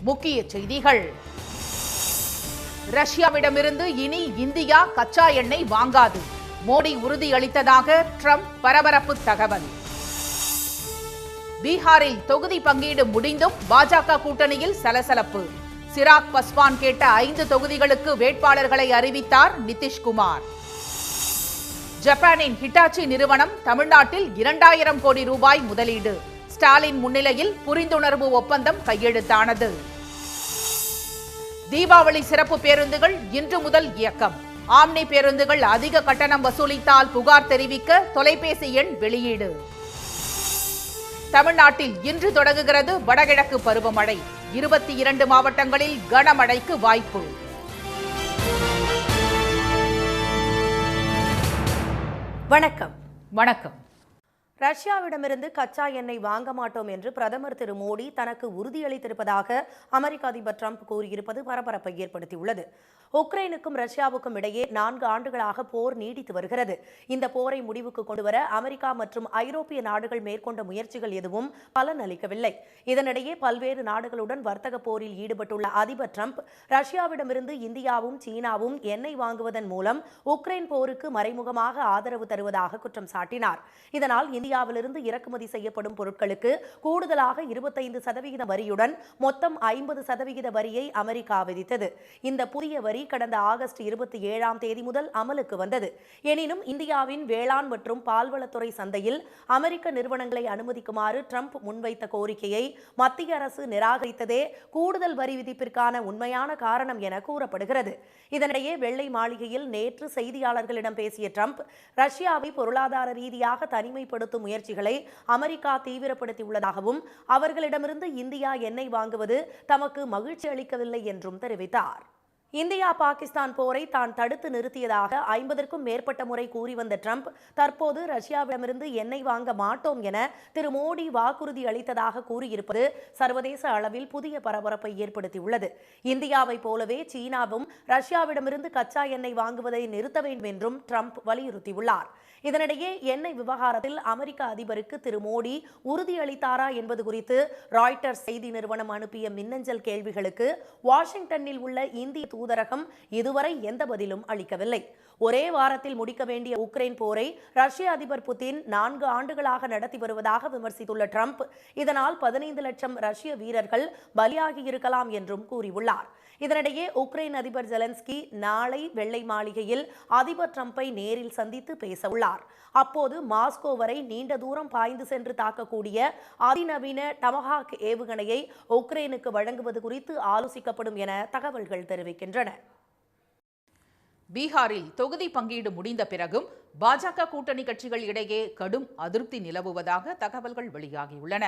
முக்கிய செய்திகள். ரஷ்யாவிடமிருந்து இனி இந்தியா கச்சா எண்ணெய் வாங்காது, மோடி உறுதியளித்ததாக ட்ரம்ப் பரபரப்பு தகவல். பீகாரில் தொகுதி பங்கீடு முடிந்தும் பாஜக கூட்டணியில் சலசலப்பு. சிராக் பஸ்வான் கேட்ட 5 தொகுதிகளுக்கு வேட்பாளர்களை அறிவித்தார் நிதிஷ்குமார். ஜப்பானின் ஹிட்டாச்சி நிறுவனம் தமிழ்நாட்டில் 2000 கோடி ரூபாய் முதலீடு. ஸ்டாலின் முன்னிலையில் புரிந்துணர்வு ஒப்பந்தம் கையெழுத்தானது. தீபாவளி சிறப்பு பேருந்துகள் இன்று முதல் இயக்கம். ஆம்னி பேருந்துகள் அதிக கட்டணம் வசூலித்தால் புகார் தெரிவிக்க தொலைபேசி எண் வெளியீடு. தமிழ்நாட்டில் இன்று தொடங்குகிறது வடகிழக்கு பருவமழை. 22 மாவட்டங்களில் கனமழைக்கு வாய்ப்பு. வணக்கம். வணக்கம். ரஷ்யாவிடமிருந்து கச்சா எண்ணெய் வாங்க மாட்டோம் என்று பிரதமர் திரு மோடி தனக்கு உறுதியளித்திருப்பதாக அமெரிக்க அதிபர் ட்ரம்ப் கூறியிருப்பது பரபரப்பை ஏற்படுத்தியுள்ளது. உக்ரைனுக்கும் ரஷ்யாவுக்கும் இடையே 4 ஆண்டுகளாக போர் நீடித்து வருகிறது. இந்த போரை முடிவுக்கு கொண்டுவர அமெரிக்கா மற்றும் ஐரோப்பிய நாடுகள் மேற்கொண்ட முயற்சிகள் எதுவும் பலனளிக்கவில்லை. இதனிடையே பல்வேறு நாடுகளுடன் வர்த்தக போரில் ஈடுபட்டுள்ள அதிபர் ட்ரம்ப் ரஷ்யாவிடமிருந்து இந்தியாவும் சீனாவும் எண்ணெய் வாங்குவதன் மூலம் உக்ரைன் போருக்கு மறைமுகமாக ஆதரவு தருவதாக குற்றம் சாட்டினார். இதனால் இந்தியாவிலிருந்து இறக்குமதி செய்யப்படும் பொருட்களுக்கு கூடுதலாக 25% வரியுடன் மொத்தம் 50% வரியை அமெரிக்கா விதித்தது. இந்த புதிய வரி கடந்த ஆகஸ்ட் 27 முதல் அமலுக்கு வந்தது. எனினும் இந்தியாவின் வேளாண் மற்றும் பால்வளத்துறை சந்தையில் அமெரிக்க நிறுவனங்களை அனுமதிக்குமாறு ட்ரம்ப் முன்வைத்த கோரிக்கையை மத்திய அரசு நிராகரித்ததே கூடுதல் வரி விதிப்பிற்கான உண்மையான காரணம் என கூறப்படுகிறது. இதனிடையே வெள்ளை மாளிகையில் நேற்று செய்தியாளர்களிடம் பேசிய ட்ரம்ப் ரஷ்யாவை பொருளாதார ரீதியாக தனிமைப்படுத்தும் முயற்சிகளை அமெரிக்கா தீவிரப்படுத்தியுள்ளதாகவும் அவர்களிடமிருந்து இந்தியா எண்ணெய் வாங்குவது தமக்கு மகிழ்ச்சி அளிக்கவில்லை என்றும் தெரிவித்தார். இந்தியா பாகிஸ்தான் போரை தான் தடுத்து நிறுத்தியதாக 50க்கும் மேற்பட்ட முறை கூறி வந்த ட்ரம்ப் தற்போது ரஷ்யாவிடமிருந்து எண்ணெய் வாங்க மாட்டோம் என திரு மோடி வாக்குறுதி அளித்ததாக கூறியிருப்பது சர்வதேச அளவில் புதிய பரபரப்பை ஏற்படுத்தியுள்ளது. இந்தியாவைப் போலவே சீனாவும் ரஷ்யாவிடமிருந்து கச்சா எண்ணெய் வாங்குவதை நிறுத்த வேண்டும் என்றும் ட்ரம்ப் வலியுறுத்தியுள்ளார். இதனிடையே எண்ணெய் விவகாரத்தில் அமெரிக்க அதிபருக்கு திரு மோடி உறுதியளித்தாரா என்பது குறித்து ராய்ட்டர்ஸ் செய்தி நிறுவனம் அனுப்பிய மின்னஞ்சல் கேள்விகளுக்கு வாஷிங்டனில் உள்ள இந்திய தூதரகம் இதுவரை எந்த பதிலும் அளிக்கவில்லை. ஒரே வாரத்தில் முடிக்க வேண்டிய உக்ரைன் போரை ரஷ்ய அதிபர் புதின் 4 ஆண்டுகளாக நடத்தி வருவதாக விமர்சித்துள்ள ட்ரம்ப் இதனால் 15 லட்சம் ரஷ்ய வீரர்கள் பலியாகி இருக்கலாம் என்றும் கூறியுள்ளார். இதனிடையே உக்ரைன் அதிபர் ஜெலன்ஸ்கி நாளை வெள்ளை மாளிகையில் அதிபர் ட்ரம்பை நேரில் சந்தித்து பேச உள்ளார். அப்போது மாஸ்கோ வரை நீண்ட தூரம் பாய்ந்து சென்று தாக்கக்கூடிய அதிநவீன டமஹாக் ஏவுகணையை உக்ரைனுக்கு வழங்குவது குறித்து ஆலோசிக்கப்படும் என தகவல்கள் தெரிவிக்கின்றன. பீகாரில் தொகுதி பங்கீடு முடிந்த பிறகும் பாஜக கூட்டணி கட்சிகள் இடையே கடும் அதிருப்தி நிலவுவதாக தகவல்கள் வெளியாகியுள்ளன.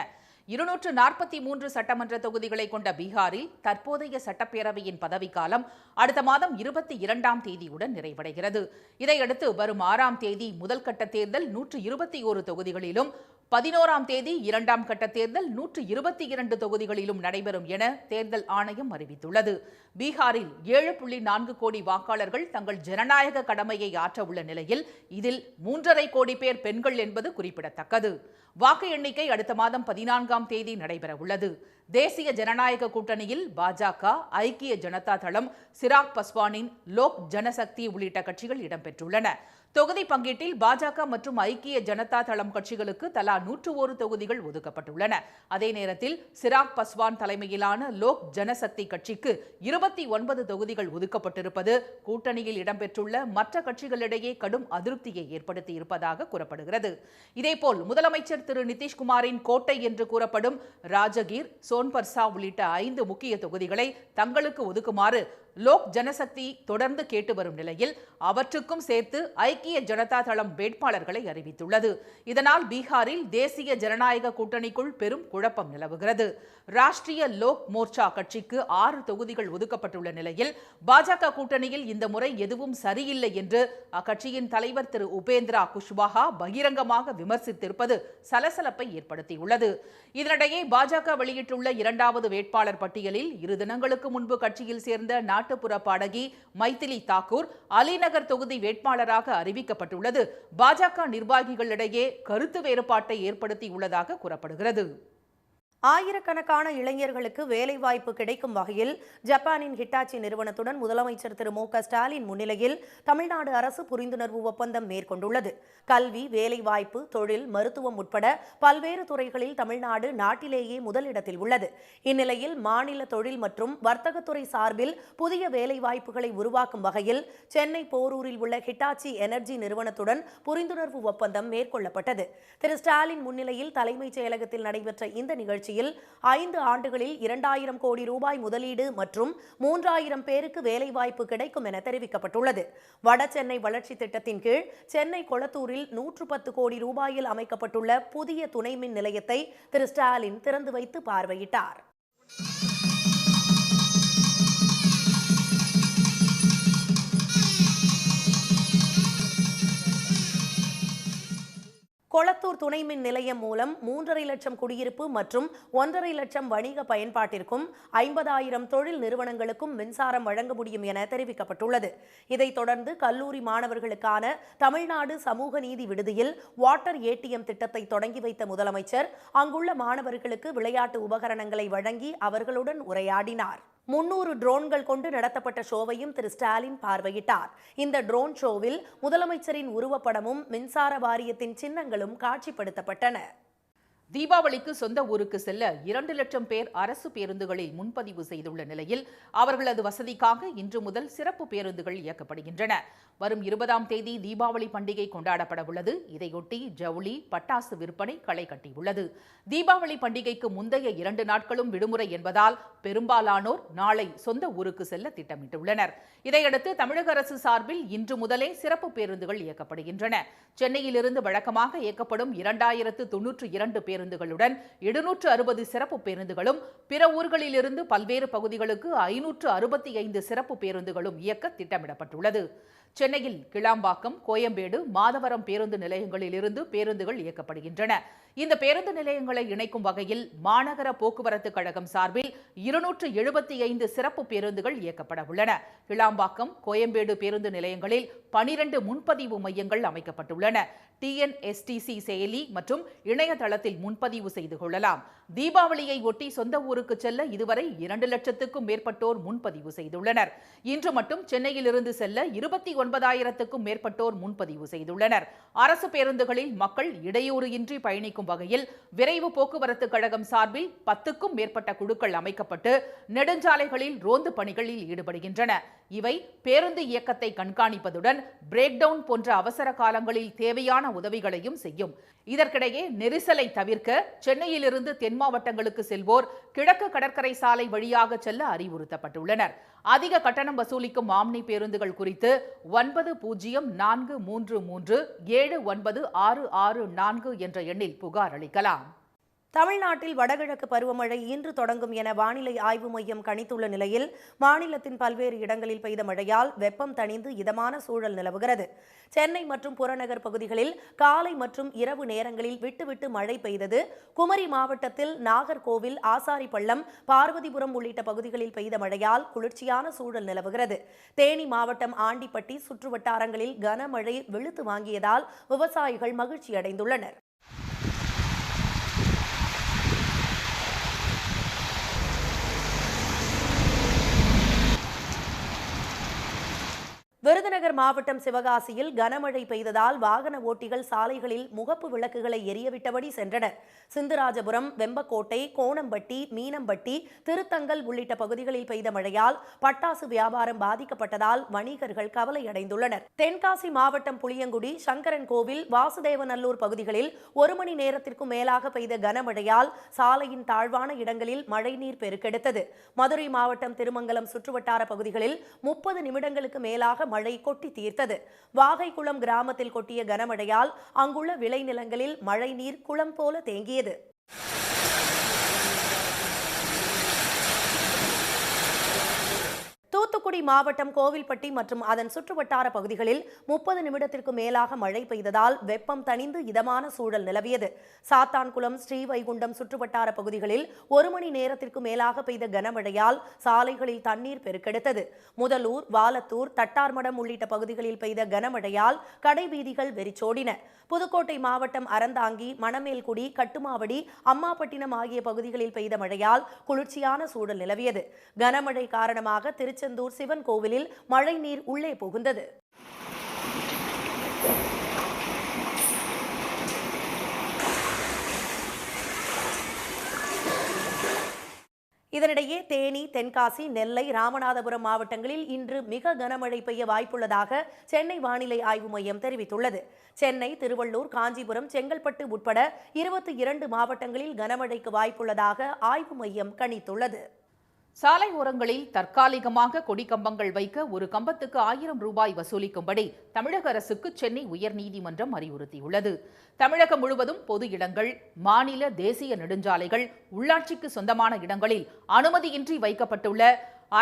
243 சட்டமன்ற தொகுதிகளை கொண்ட பீகாரில் தற்போதைய சட்டப்பேரவையின் பதவிக்காலம் அடுத்த மாதம் 22ஆம் தேதியுடன் நிறைவடைகிறது. இதையடுத்து வரும் 6ஆம் தேதி முதல் கட்ட தேர்தல் 121 தொகுதிகளிலும் 11ஆம் தேதி 2ஆம் கட்ட தேர்தல் 122 தொகுதிகளிலும் நடைபெறும் என தேர்தல் ஆணையம் அறிவித்துள்ளது. பீகாரில் 7.4 கோடி வாக்காளர்கள் தங்கள் ஜனநாயக கடமையை ஆற்ற உள்ள நிலையில் இதில் 3.5 கோடி பேர் பெண்கள் என்பது குறிப்பிடத்தக்கது. வாக்கு எண்ணிக்கை அடுத்த மாதம் 14ஆம் தேதி நடைபெற உள்ளது. தேசிய ஜனநாயக கூட்டணியில் பாஜக, ஐக்கிய ஜனதா தளம், சிராக் பஸ்வானின் லோக் ஜனசக்தி உள்ளிட்ட கட்சிகள் இடம்பெற்றுள்ளன. தொகுதி பங்கீட்டில் பாஜக மற்றும் ஐக்கிய ஜனதா தளம் கட்சிகளுக்கு தலா 101 தொகுதிகள் ஒதுக்கப்பட்டுள்ளன. அதே நேரத்தில் சிராக் பஸ்வான் தலைமையிலான லோக் ஜனசக்தி கட்சிக்கு 29 தொகுதிகள் ஒதுக்கப்பட்டிருப்பது கூட்டணியில் இடம்பெற்றுள்ள மற்ற கட்சிகளிடையே கடும் அதிருப்தியை ஏற்படுத்தி இருப்பதாக கூறப்படுகிறது. இதேபோல் முதலமைச்சர் திரு நிதிஷ்குமாரின் கோட்டை என்று கூறப்படும் ராஜகீர், சோன்பர்சா உள்ளிட்ட 5 முக்கிய தொகுதிகளை தங்களுக்கு ஒதுக்குமாறு லோக் ஜனசக்தி தொடர்ந்து கேட்டு வரும் நிலையில் அவற்றுக்கும் சேர்த்து ஐக்கிய ஜனதா தளம் வேட்பாளர்களை அறிவித்துள்ளது. இதனால் பீகாரில் தேசிய ஜனநாயக கூட்டணிக்குள் பெரும் குழப்பம் நிலவுகிறது. ராஷ்டிரிய லோக் மோர்ச்சா கட்சிக்கு 6 தொகுதிகள் ஒதுக்கப்பட்டுள்ள நிலையில் பாஜக கூட்டணியில் இந்த முறை எதுவும் சரியில்லை என்று அக்கட்சியின் தலைவர் திரு உபேந்திரா குஷ்வாஹா பகிரங்கமாக விமர்சித்திருப்பது சலசலப்பை ஏற்படுத்தியுள்ளது. இதனிடையே பாஜக வெளியிட்டுள்ள 2வது வேட்பாளர் பட்டியலில் 2 தினங்களுக்கு முன்பு கட்சியில் சேர்ந்த நாட்டுப்புற பாடகி மைதிலி தாக்கூர் அலிநகர் தொகுதி வேட்பாளராக அறிவிக்கப்பட்டுள்ளது பாஜக நிர்வாகிகளிடையே கருத்து வேறுபாட்டை ஏற்படுத்தியுள்ளதாக கூறப்படுகிறது. ஆயிரக்கணக்கான இளைஞர்களுக்கு வேலைவாய்ப்பு கிடைக்கும் வகையில் ஜப்பானின் ஹிட்டாச்சி நிறுவனத்துடன் முதலமைச்சர் திரு மு.க.ஸ்டாலின் முன்னிலையில் தமிழ்நாடு அரசு புரிந்துணர்வு ஒப்பந்தம் மேற்கொண்டுள்ளது. கல்வி, வேலைவாய்ப்பு, தொழில், மருத்துவம் உட்பட பல்வேறு துறைகளில் தமிழ்நாடு நாட்டிலேயே முதலிடத்தில் உள்ளது. இந்நிலையில் மாநில தொழில் மற்றும் வர்த்தகத்துறை சார்பில் புதிய வேலைவாய்ப்புகளை உருவாக்கும் வகையில் சென்னை போரூரில் உள்ள ஹிட்டாச்சி எனர்ஜி நிறுவனத்துடன் புரிந்துணர்வு ஒப்பந்தம் மேற்கொள்ளப்பட்டது. திரு ஸ்டாலின் முன்னிலையில் தலைமைச் செயலகத்தில் நடைபெற்ற இந்த நிகழ்ச்சியில் 5 ஆண்டுகளில் 2000 கோடி ரூபாய் முதலீடு மற்றும் 3000 பேருக்கு வேலைவாய்ப்பு கிடைக்கும் என தெரிவிக்கப்பட்டுள்ளது. வட சென்னை வளர்ச்சி திட்டத்தின் கீழ் சென்னை கொளத்தூரில் 110 கோடி ரூபாயில் அமைக்கப்பட்டுள்ள புதிய துணை மின் நிலையத்தை திரு ஸ்டாலின் திறந்து வைத்து பார்வையிட்டார். கொளத்தூர் துணை மின் நிலையம் மூலம் 3.5 லட்சம் குடியிருப்பு மற்றும் 1.5 லட்சம் வணிக பயன்பாட்டிற்கும் 50,000 தொழில் நிறுவனங்களுக்கும் மின்சாரம் வழங்க முடியும் என தெரிவிக்கப்பட்டுள்ளது. இதைத் தொடர்ந்து கல்லூரி மாணவர்களுக்கான தமிழ்நாடு சமூக நீதி விடுதியில் வாட்டர் ATM திட்டத்தை தொடங்கி வைத்த முதலமைச்சர் அங்குள்ள மாணவர்களுக்கு விளையாட்டு உபகரணங்களை வழங்கி அவர்களுடன் உரையாடினார். 300 ட்ரோன்கள் கொண்டு நடத்தப்பட்ட ஷோவையும் திரு ஸ்டாலின் பார்வையிட்டார். இந்த ட்ரோன் ஷோவில் முதலமைச்சரின் உருவப்படமும் மின்சார வாரியத்தின் சின்னங்களும் காட்சிப்படுத்தப்பட்டன. தீபாவளிக்கு சொந்த ஊருக்கு செல்ல 2 லட்சம் பேர் அரசு பேருந்துகளில் முன்பதிவு செய்துள்ள நிலையில் அவர்களது வசதிக்காக இன்று முதல் சிறப்பு பேருந்துகள் இயக்கப்படுகின்றன. வரும் 20ஆம் தேதி தீபாவளி பண்டிகை கொண்டாடப்பட உள்ளது. இதையொட்டி ஜவுளி, பட்டாசு விற்பனை களை கட்டியுள்ளது. தீபாவளி பண்டிகைக்கு முந்தைய 2 நாட்களும் விடுமுறை என்பதால் பெரும்பாலானோர் நாளை சொந்த ஊருக்கு செல்ல திட்டமிட்டுள்ளனர். இதையடுத்து தமிழக அரசு சார்பில் இன்று முதலே சிறப்பு பேருந்துகள் இயக்கப்படுகின்றன. சென்னையிலிருந்து வழக்கமாக இயக்கப்படும் 2092 பேருந்துகளுடன் 760 சிறப்பு பேருந்துகளும் பிற ஊர்களிலிருந்து பல்வேறு பகுதிகளுக்கு 565 சிறப்பு பேருந்துகளும் இயக்க திட்டமிடப்பட்டுள்ளது. சென்னையில் கிளாம்பாக்கம், கோயம்பேடு, மாதவரம் பேருந்து நிலையங்களிலிருந்து பேருந்துகள் இயக்கப்படுகின்றன. இந்த பேருந்து நிலையங்களை இணைக்கும் வகையில் மாநகர போக்குவரத்து கழகம் சார்பில் 275 சிறப்பு பேருந்துகள் இயக்கப்பட உள்ளன. கிளாம்பாக்கம், கோயம்பேடு பேருந்து நிலையங்களில் 12 முன்பதிவு மையங்கள் அமைக்கப்பட்டுள்ளன. TNSTC செயலி மற்றும் இணையதளத்தில் முன்பதிவு செய்து கொள்ளலாம். தீபாவளியை ஒட்டி சொந்த ஊருக்கு செல்ல இதுவரை 2 லட்சத்துக்கும் மேற்பட்டோர் முன்பதிவு செய்துள்ளனர். இன்று மட்டும் சென்னையிலிருந்து செல்ல 29,000க்கும் மேற்பட்டோர் முன்பதிவு செய்துள்ளனர். அரசு பேருந்துகளில் மக்கள் இடையூறு இன்றி பயணிக்கும் வகையில் விரைவு போக்குவரத்து கழகம் சார்பில் 10க்கும் மேற்பட்ட குழுக்கள் அமைக்கப்பட்டு நெடுஞ்சாலைகளில் ரோந்து பணிகளில் ஈடுபடுகின்றன. இவை பேருந்து இயக்கத்தை கண்காணிப்பதுடன் பிரேக் டவுன் போன்ற அவசர காலங்களில் தேவையான உதவிகளையும் செய்யும். இதற்கிடையே நெரிசலை தவிர்க்க சென்னையிலிருந்து தென் மாவட்டங்களுக்கு செல்வோர் கிழக்கு கடற்கரை சாலை வழியாக செல்ல அறிவுறுத்தப்பட்டுள்ளனர். அதிக கட்டணம் வசூலிக்கும் ஆம்னி பேருந்துகள் குறித்து 9043379664 என்ற எண்ணில் புகார் அளிக்கலாம். தமிழ்நாட்டில் வடகிழக்கு பருவமழை இன்று தொடங்கும் என வானிலை ஆய்வு மையம் கணித்துள்ள நிலையில் மாநிலத்தின் பல்வேறு இடங்களில் பெய்த மழையால் வெப்பம் தணிந்து இதமான சூழல் நிலவுகிறது. சென்னை மற்றும் புறநகர் பகுதிகளில் காலை மற்றும் இரவு நேரங்களில் விட்டுவிட்டு மழை பெய்தது. குமரி மாவட்டத்தில் நாகர்கோவில், ஆசாரிப்பள்ளம், பார்வதிபுரம் உள்ளிட்ட பகுதிகளில் பெய்த மழையால் குளிர்ச்சியான சூழல் நிலவுகிறது. தேனி மாவட்டம் ஆண்டிப்பட்டி சுற்றுவட்டாரங்களில் கனமழை வெளுத்து வாங்கியதால் விவசாயிகள் மகிழ்ச்சியடைந்துள்ளனர். விருதுநகர் மாவட்டம் சிவகாசியில் கனமழை பெய்ததால் வாகன ஓட்டிகள் சாலைகளில் முகப்பு விளக்குகளை எரியவிட்டபடி சென்றனர். சிந்துராஜபுரம், வெம்பக்கோட்டை, கோணம்பட்டி, மீனம்பட்டி, திருத்தங்கல் உள்ளிட்ட பகுதிகளில் பெய்த மழையால் பட்டாசு வியாபாரம் பாதிக்கப்பட்டதால் வணிகர்கள் கவலையடைந்துள்ளனர். தென்காசி மாவட்டம் புளியங்குடி, சங்கரன் கோவில், வாசுதேவநல்லூர் பகுதிகளில் 1 மணி நேரத்திற்கும் மேலாக பெய்த கனமழையால் சாலையின் தாழ்வான இடங்களில் மழைநீர் பெருக்கெடுத்தது. மதுரை மாவட்டம் திருமங்கலம் சுற்றுவட்டார பகுதிகளில் 30 நிமிடங்களுக்கு மேலாக மழை கொட்டி தீர்த்தது. வாகைக்குளம் கிராமத்தில் கொட்டிய கனமழையால் அங்குள்ள விளைநிலங்களில் மழைநீர் குளம் போல தேங்கியது. தூத்துக்குடி மாவட்டம் கோவில்பட்டி மற்றும் அதன் சுற்றுவட்டார பகுதிகளில் 30 நிமிடத்திற்கு மேலாக மழை பெய்ததால் வெப்பம் தணிந்து இதமான சூழல் நிலவியது. சாத்தான்குளம், ஸ்ரீவைகுண்டம் சுற்றுவட்டார பகுதிகளில் 1 மணி நேரத்திற்கு மேலாக பெய்த கனமழையால் சாலைகளில் தண்ணீர் பெருக்கெடுத்தது. முதலூர், வாலத்தூர், தட்டார்மடம் உள்ளிட்ட பகுதிகளில் பெய்த கனமழையால் கடை வீதிகள் வெறிச்சோடின. புதுக்கோட்டை மாவட்டம் அறந்தாங்கி, மணமேல்குடி, கட்டுமாவடி, அம்மாப்பட்டினம் ஆகிய பகுதிகளில் பெய்த மழையால் குளிர்ச்சியான சூழல் நிலவியது. கனமழை காரணமாக திருச்செந்தூர் சிவன் கோவிலில் மழை நீர் உள்ளே புகுந்தது. இதனிடையே தேனி, தென்காசி, நெல்லை, ராமநாதபுரம் மாவட்டங்களில் இன்று மிக கனமழை பெய்ய வாய்ப்புள்ளதாக சென்னை வானிலை ஆய்வு மையம் தெரிவித்துள்ளது. சென்னை, திருவள்ளூர், காஞ்சிபுரம், செங்கல்பட்டு உட்பட 22 மாவட்டங்களில் கனமழைக்கு வாய்ப்புள்ளதாக ஆய்வு மையம் கணித்துள்ளது. சாலை ஓரங்களில் தற்காலிகமாக கொடிக்கம்பங்கள் வைக்க ஒரு கம்பத்துக்கு 1000 ரூபாய் வசூலிக்கும்படி தமிழக அரசுக்கு சென்னை உயர்நீதிமன்றம் அறிவுறுத்தியுள்ளது. தமிழகம் முழுவதும் பொது இடங்கள், மாநில, தேசிய நெடுஞ்சாலைகள், உள்ளாட்சிக்கு சொந்தமான இடங்களில் அனுமதியின்றி வைக்கப்பட்டுள்ள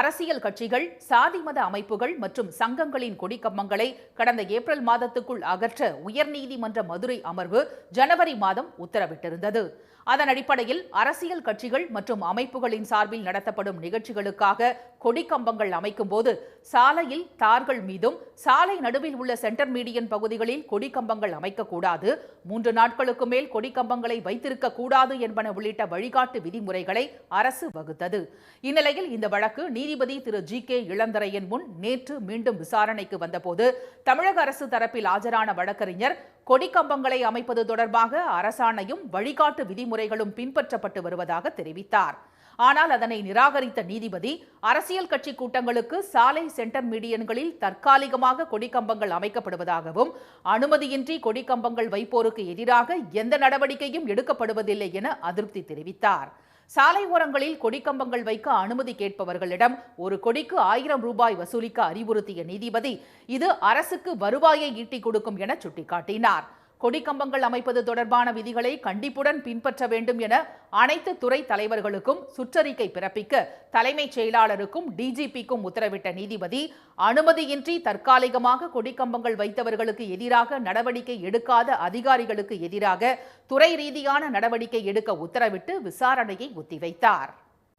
அரசியல் கட்சிகள், சாதி மத அமைப்புகள் மற்றும் சங்கங்களின் கொடிக்கம்பங்களை கடந்த ஏப்ரல் மாதத்துக்குள் அகற்ற உயர்நீதிமன்ற மதுரை அமர்வு ஜனவரி மாதம் உத்தரவிட்டிருந்தது. அதன் அடிப்படையில் அரசியல் கட்சிகள் மற்றும் அமைப்புகளின் சார்பில் நடத்தப்படும் நிகழ்ச்சிகளுக்காக கொடிக்கம்பங்கள் அமைக்கும் போது சாலையில் தார்கள் மீதும் சாலை நடுவில் உள்ள சென்டர் மீடியன் பகுதிகளில் கொடிக்கம்பங்கள் அமைக்கக்கூடாது, 3 நாட்களுக்கு மேல் கொடிக்கம்பங்களை வைத்திருக்க கூடாது என்பன உள்ளிட்ட வழிகாட்டு விதிமுறைகளை அரசு வகுத்தது. இந்நிலையில் இந்த வழக்கு நீதிபதி திரு ஜி.கே. இளந்தரையன் முன் நேற்று மீண்டும் விசாரணைக்கு வந்தபோது தமிழக அரசு தரப்பில் ஆஜரான வழக்கறிஞர் கொடிக்கம்பங்களை அமைப்பது தொடர்பாக அரசாணையும் வழிகாட்டு விதிமுறைகளும் பின்பற்றப்பட்டு வருவதாக தெரிவித்தார். ஆனால் அதனை நிராகரித்த நீதிபதி அரசியல் கட்சி கூட்டங்களுக்கு சாலை சென்டர் மீடியன்களில் தற்காலிகமாக கொடிக்கம்பங்கள் அமைக்கப்படுவதாகவும் அனுமதியின்றி கொடிக்கம்பங்கள் வைப்போருக்கு எதிராக எந்த நடவடிக்கையும் எடுக்கப்படுவதில்லை என அதிருப்தி தெரிவித்தார். சாலை ஓரங்களில் கொடிக்கம்பங்கள் வைக்க அனுமதி கேட்பவர்களிடம் ஒரு கொடிக்கு 1000 ரூபாய் வசூலிக்க அறிவுறுத்திய நீதிபதி இது அரசுக்கு வருவாயை ஈட்டிக் கொடுக்கும் என சுட்டிக்காட்டினார். கொடிக்கம்பங்கள் அமைப்பது தொடர்பான விதிகளை கண்டிப்புடன் பின்பற்ற வேண்டும் என அனைத்து துறை தலைவர்களுக்கும் சுற்றறிக்கை பிறப்பிக்க தலைமைச் செயலாளருக்கும் டிஜிபிக்கும் உத்தரவிட்ட நீதிபதி அனுமதியின்றி தற்காலிகமாக கொடிக்கம்பங்கள் வைத்தவர்களுக்கு எதிராக நடவடிக்கை எடுக்காத அதிகாரிகளுக்கு எதிராக துறை ரீதியான நடவடிக்கை எடுக்க உத்தரவிட்டு விசாரணையை ஒத்திவைத்தார்.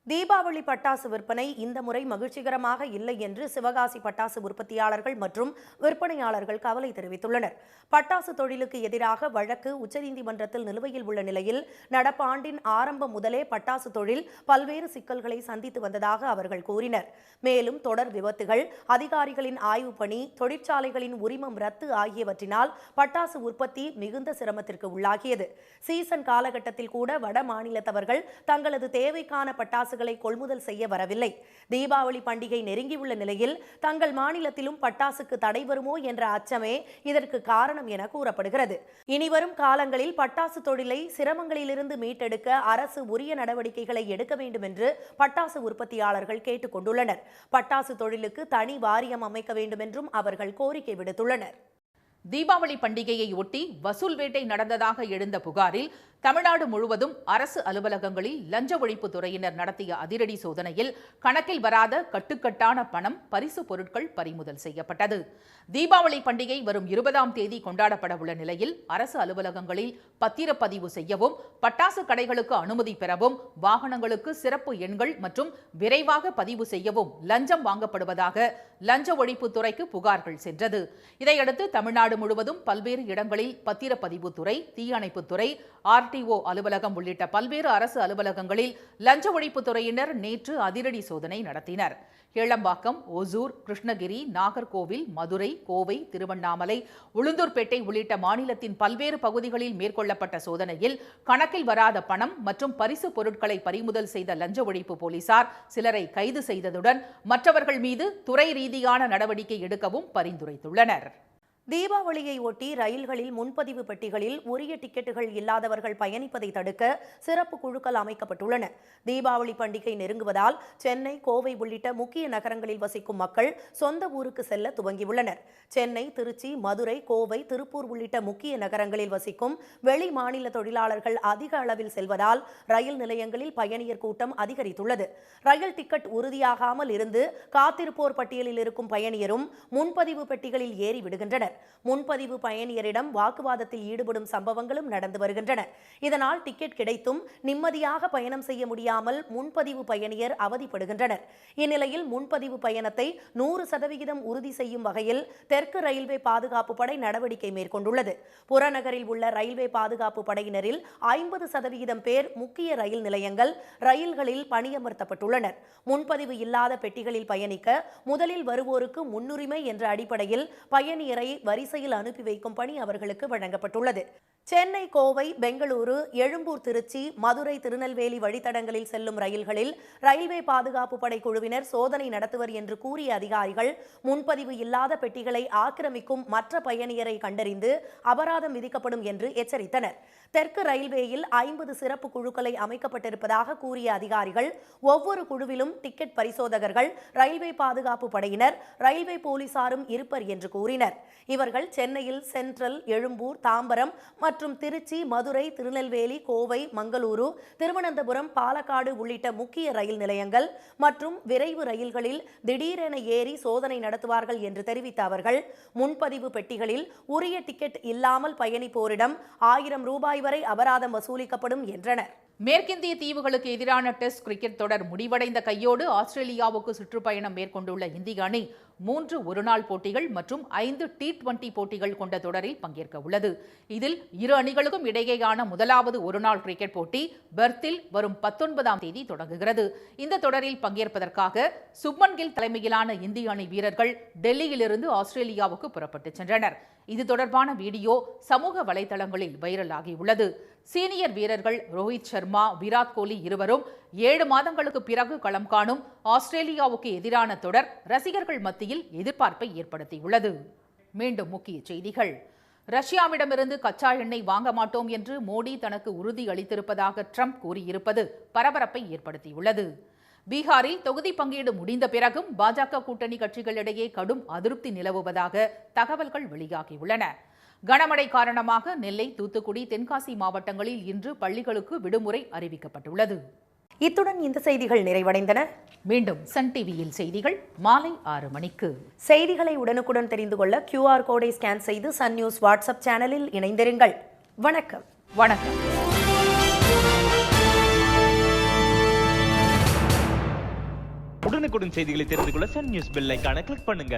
தீபாவளி பட்டாசு விற்பனை இந்த முறை மகிழ்ச்சிகரமாக இல்லை என்று சிவகாசி பட்டாசு உற்பத்தியாளர்கள் மற்றும் விற்பனையாளர்கள் கவலை தெரிவித்துள்ளனர். பட்டாசு தொழிலுக்கு எதிராக வழக்கு உச்சநீதிமன்றத்தில் நிலுவையில் உள்ள நிலையில் நடப்பாண்டின் ஆரம்பம் முதலே பட்டாசு தொழில் பல்வேறு சிக்கல்களை சந்தித்து வந்ததாக அவர்கள் கூறினர். மேலும் தொடர் விபத்துகள், அதிகாரிகளின் ஆய்வு பணி, தொழிற்சாலைகளின் உரிமம் ரத்து ஆகியவற்றினால் பட்டாசு உற்பத்தி மிகுந்த சிரமத்திற்கு உள்ளாகியது. சீசன் காலகட்டத்தில் கூட வட மாநிலத்தவர்கள் தங்களது தேவைக்கான பட்டாசு கொள்முதல் செய்ய வரவில்லை. தீபாவளி பண்டிகை நெருங்கியுள்ள நிலையில் தங்கள் மாநிலத்திலும் பட்டாசுக்கு தடை வருமோ என்ற அச்சமே இதற்கு காரணம் என கூறப்படுகிறது. இனிவரும் காலங்களில் பட்டாசு தொழிலை சிரமங்களிலிருந்து மீட்டெடுக்க அரசு உரிய நடவடிக்கைகளை எடுக்க வேண்டும் என்று பட்டாசு உற்பத்தியாளர்கள் கேட்டுக் கொண்டுள்ளனர். பட்டாசு தொழிலுக்கு தனி வாரியம் அமைக்க வேண்டும் என்றும் அவர்கள் கோரிக்கை விடுத்துள்ளனர். தீபாவளி பண்டிகையை ஒட்டி வசூல் வேட்டை நடந்ததாக எழுந்த புகாரில் தமிழ்நாடு முழுவதும் அரசு அலுவலகங்களில் லஞ்ச ஒழிப்பு துறையினர் நடத்திய அதிரடி சோதனையில் கணக்கில் வராத கட்டுக்கட்டான பணம், பரிசு பொருட்கள் பறிமுதல் செய்யப்பட்டது. தீபாவளி பண்டிகை வரும் 20ஆம் தேதி கொண்டாடப்பட உள்ள நிலையில் அரசு அலுவலகங்களில் பத்திரப்பதிவு செய்யவும், பட்டாசு கடைகளுக்கு அனுமதி பெறவும், வாகனங்களுக்கு சிறப்பு எண்கள் மற்றும் விரைவாக பதிவு செய்யவும் லஞ்சம் வாங்கப்படுவதாக லஞ்ச ஒழிப்பு துறைக்கு புகார்கள் சென்றது. இதையடுத்து தமிழ்நாடு முழுவதும் பல்வேறு இடங்களில் பத்திரப்பதிவுத்துறை, தீயணைப்புத்துறை, ஆர்டிஓ அலுவலகம் உள்ளிட்ட பல்வேறு அரசு அலுவலகங்களில் லஞ்ச ஒழிப்புத் துறையினர் நேற்று அதிரடி சோதனை நடத்தினர். ஏளம்பாக்கம், ஓசூர், கிருஷ்ணகிரி, நாகர்கோவில், மதுரை, கோவை, திருவண்ணாமலை, உளுந்தூர்பேட்டை உள்ளிட்ட மாநிலத்தின் பல்வேறு பகுதிகளில் மேற்கொள்ளப்பட்ட சோதனையில் கணக்கில் வராத பணம் மற்றும் பரிசு பொருட்களை பறிமுதல் செய்த லஞ்ச ஒழிப்பு போலீசார் சிலரை கைது செய்ததுடன் மற்றவர்கள் மீது துறை ரீதியான நடவடிக்கை எடுக்கவும் பரிந்துரைத்துள்ளனர். தீபாவளியை ஒட்டி ரயில்களில் முன்பதிவு பெட்டிகளில் உரிய டிக்கெட்டுகள் இல்லாதவர்கள் பயணிப்பதை தடுக்க சிறப்பு குழுக்கள் அமைக்கப்பட்டுள்ளன. தீபாவளி பண்டிகை நெருங்குவதால் சென்னை, கோவை உள்ளிட்ட முக்கிய நகரங்களில் வசிக்கும் மக்கள் சொந்த ஊருக்கு செல்ல துவங்கியுள்ளனர். சென்னை, திருச்சி, மதுரை, கோவை, திருப்பூர் உள்ளிட்ட முக்கிய நகரங்களில் வசிக்கும் வெளி மாநில தொழிலாளர்கள் அதிக அளவில் செல்வதால் ரயில் நிலையங்களில் பயணியர் கூட்டம் அதிகரித்துள்ளது. ரயில் டிக்கெட் உறுதியாகாமல் இருந்து காத்திருப்போர் பட்டியலில் இருக்கும் பயணியரும் முன்பதிவு பெட்டிகளில் ஏறி விடுகின்றனர். முன்பதிவு பயணியரிடம் வாக்குவாதத்தில் ஈடுபடும் சம்பவங்களும் நடந்து வருகின்றன. இதனால் டிக்கெட் கிடைத்தும் நிம்மதியாக பயணம் செய்ய முடியாமல் முன்பதிவு பயணியர் அவதிப்படுகின்றனர். இந்நிலையில் முன்பதிவு பயணத்தை 100% உறுதி செய்யும் வகையில் தெற்கு ரயில்வே பாதுகாப்பு படை நடவடிக்கை மேற்கொண்டுள்ளது. புறநகரில் உள்ள ரயில்வே பாதுகாப்பு படையினரில் 50% பேர் முக்கிய ரயில் நிலையங்கள், ரயில்களில் பணியமர்த்தப்பட்டுள்ளனர். முன்பதிவு இல்லாத பெட்டிகளில் பயணிக்க முதலில் வருவோருக்கு முன்னுரிமை என்ற அடிப்படையில் பயணியரை வரிசையில் அனுப்பி வைக்கும் பணி அவர்களுக்கு வழங்கப்பட்டுள்ளது. சென்னை, கோவை, பெங்களூரு, எழும்பூர், திருச்சி, மதுரை, திருநெல்வேலி வழித்தடங்களில் செல்லும் ரயில்களில் ரயில்வே பாதுகாப்பு படை குழுவினர் சோதனை நடத்துவர் என்று கூறிய அதிகாரிகள் முன்பதிவு இல்லாத பெட்டிகளை ஆக்கிரமிக்கும் மற்ற பயணியரை கண்டறிந்து அபராதம் விதிக்கப்படும் என்று எச்சரித்தனர். தெற்கு ரயில்வேயில் 50 சிறப்பு குழுக்களை அமைக்கப்பட்டிருப்பதாக கூறிய அதிகாரிகள் ஒவ்வொரு குழுவிலும் டிக்கெட் பரிசோதகர்கள், ரயில்வே பாதுகாப்பு படையினர், ரயில்வே போலீசாரும் இருப்பர் என்று கூறினர். இவர்கள் சென்னையில் சென்ட்ரல், எழும்பூர், தாம்பரம் மற்றும் திருச்சி, மதுரை, திருநெல்வேலி, கோவை, மங்களூரு, திருவனந்தபுரம், பாலக்காடு உள்ளிட்ட முக்கிய ரயில் நிலையங்கள் மற்றும் விரைவு ரயில்களில் திடீரென ஏறி சோதனை நடத்துவார்கள் என்று தெரிவித்த அவர்கள் முன்பதிவு பெட்டிகளில் உரிய டிக்கெட் இல்லாமல் பயணிப்போரிடம் 1000 ரூபாய் வரை அபராதம் வசூலிக்கப்படும் என்றனர். மேற்கிந்திய தீவுகளுக்கு எதிரான டெஸ்ட் கிரிக்கெட் தொடர் முடிவடைந்த கையோடு ஆஸ்திரேலியாவுக்கு சுற்றுப்பயணம் மேற்கொண்டுள்ள இந்திய அணி 3 ஒருநாள் போட்டிகள் மற்றும் 5 T20 போட்டிகள் கொண்ட தொடரில் பங்கேற்க உள்ளது. இதில் இரு அணிகளுக்கும் இடையேயான முதலாவது ஒருநாள் கிரிக்கெட் போட்டி பெர்த்தில் வரும் 19ஆம் தேதி தொடங்குகிறது. இந்த தொடரில் பங்கேற்பதற்காக சுப்மன் கில் தலைமையிலான இந்திய அணி வீரர்கள் டெல்லியிலிருந்து ஆஸ்திரேலியாவுக்கு புறப்பட்டுச் சென்றனர். இது தொடர்பான வீடியோ சமூக வலைதளங்களில் வைரல் ஆகியுள்ளது. சீனியர் வீரர்கள் ரோஹித் சர்மா, விராட் கோலி இருவரும் 7 மாதங்களுக்கு பிறகு களம் காணும் ஆஸ்திரேலியாவுக்கு எதிரான தொடர் ரசிகர்கள் மத்தியில் எதிர்பார்ப்பை ஏற்படுத்தியுள்ளது. மீண்டும் முக்கிய செய்திகள். ரஷ்யாவிடமிருந்து கச்சா எண்ணெய் வாங்க மாட்டோம் என்று மோடி தனக்கு உறுதி அளித்திருப்பதாக ட்ரம்ப் கூறியிருப்பது பரபரப்பை ஏற்படுத்தியுள்ளது. பீகாரில் தொகுதி பங்கீடு முடிந்த பிறகும் பாஜக கூட்டணி கட்சிகளிடையே கடும் அதிருப்தி நிலவுவதாக தகவல்கள் வெளியாகியுள்ளன. கனமழை காரணமாக நெல்லை, தூத்துக்குடி, தென்காசி மாவட்டங்களில் இன்று பள்ளிகளுக்கு விடுமுறை அறிவிக்கப்பட்டுள்ளது. இத்துடன் இந்த செய்திகள் நிறைவடைந்தன. மீண்டும் சன் டிவியில் செய்திகள் மாலை 6 மணிக்கு. செய்திகளை உடனுக்குடன் தெரிந்து கொள்ள QR கோடை ஸ்கேன் செய்து சன் நியூஸ் வாட்ஸ்அப் சேனலில் இணைந்திருங்கள். வணக்கம். வணக்கம். உடனுக்குடன் செய்திகளை தெரிந்து கொள்ள சன் நியூஸ் பெல் ஐகானை கிளிக் பண்ணுங்க.